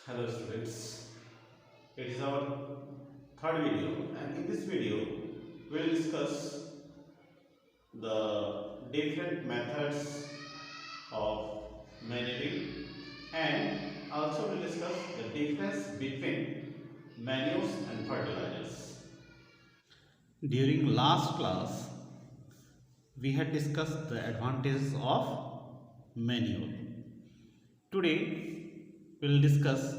Hello students, it is our third video, and in this video we will discuss the different methods of manuring, and also we will discuss the difference between manures and fertilizers. During last class we had discussed the advantages of manure. Today we will discuss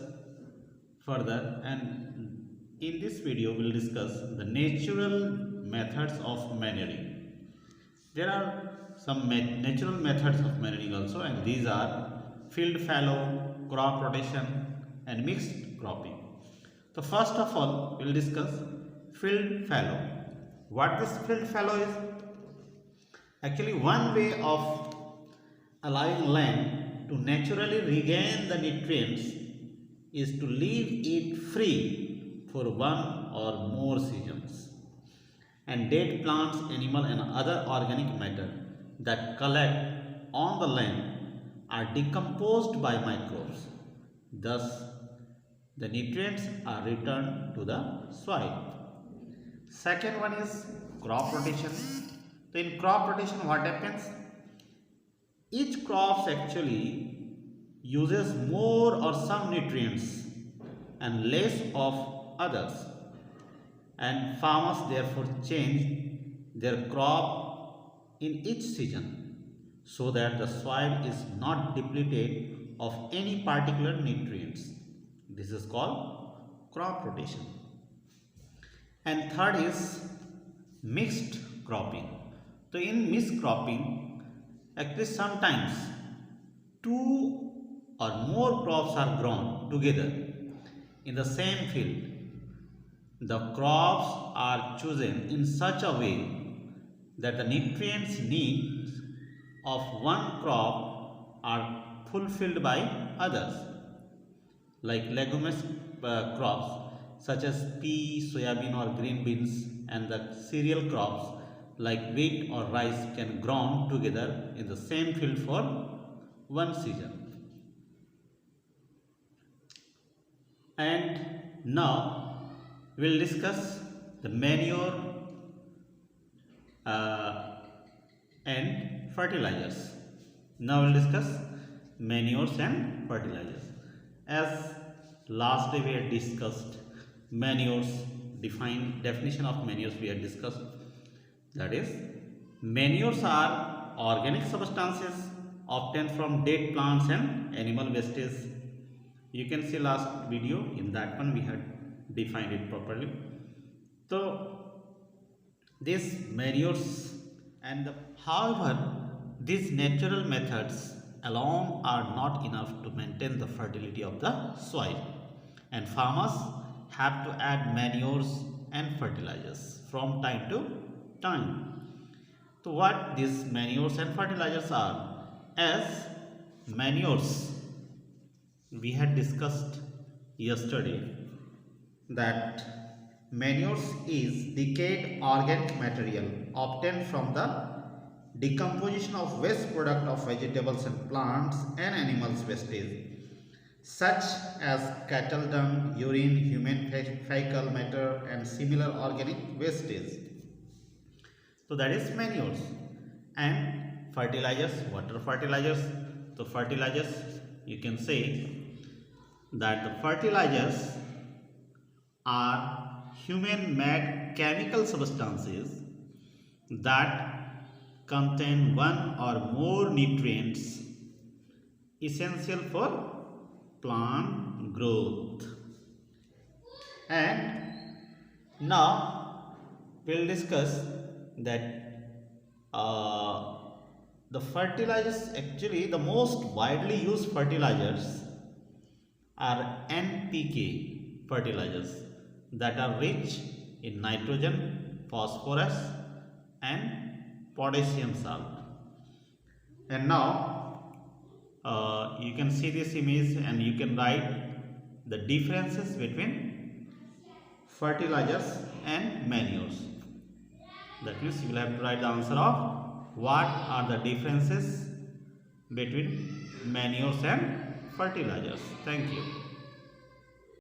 further, and in this video we will discuss the natural methods of manuring. There are some natural methods of manuring also, and these are field fallow, crop rotation and mixed cropping. So first of all we will discuss field fallow. What this field fallow is? Actually one way of allowing land to naturally regain the nutrients is to leave it free for one or more seasons, and dead plants, animal and other organic matter that collect on the land are decomposed by microbes. Thus the nutrients are returned to the soil. Second one is crop rotation. So in crop rotation what happens? Each crop actually uses more or some nutrients and less of others, and farmers therefore change their crop in each season so that the soil is not depleted of any particular nutrients. This is called crop rotation. And third is mixed cropping. So in mixed cropping, actually sometimes two or more crops are grown together in the same field. The crops are chosen in such a way that the nutrients needs of one crop are fulfilled by others, like leguminous crops such as pea, soybean or green beans, and the cereal crops like wheat or rice can grow together in the same field for one season. And now we will discuss the manure and fertilizers. Now we will discuss manures and fertilizers. As last day we had discussed manures, definition of manures we had discussed. That is, manures are organic substances obtained from dead plants and animal wastage. You can see last video, in that one we had defined it properly. So these manures however these natural methods alone are not enough to maintain the fertility of the soil, and farmers have to add manures and fertilizers from time to time. So what these manures and fertilizers are? As manures, we had discussed yesterday that manures is decayed organic material obtained from the decomposition of waste product of vegetables and plants and animals wastage, such as cattle dung, urine, human fecal matter and similar organic wastage. So that is manures. And fertilizers, what are fertilizers? So fertilizers, you can say that the fertilizers are human made chemical substances that contain one or more nutrients essential for plant growth. And now we will discuss that the fertilizers, actually the most widely used fertilizers are NPK fertilizers that are rich in nitrogen, phosphorus and potassium salt. And now you can see this image and you can write the differences between fertilizers and manures. That means you will have to write the answer of what are the differences between manures and fertilizers. Thank you.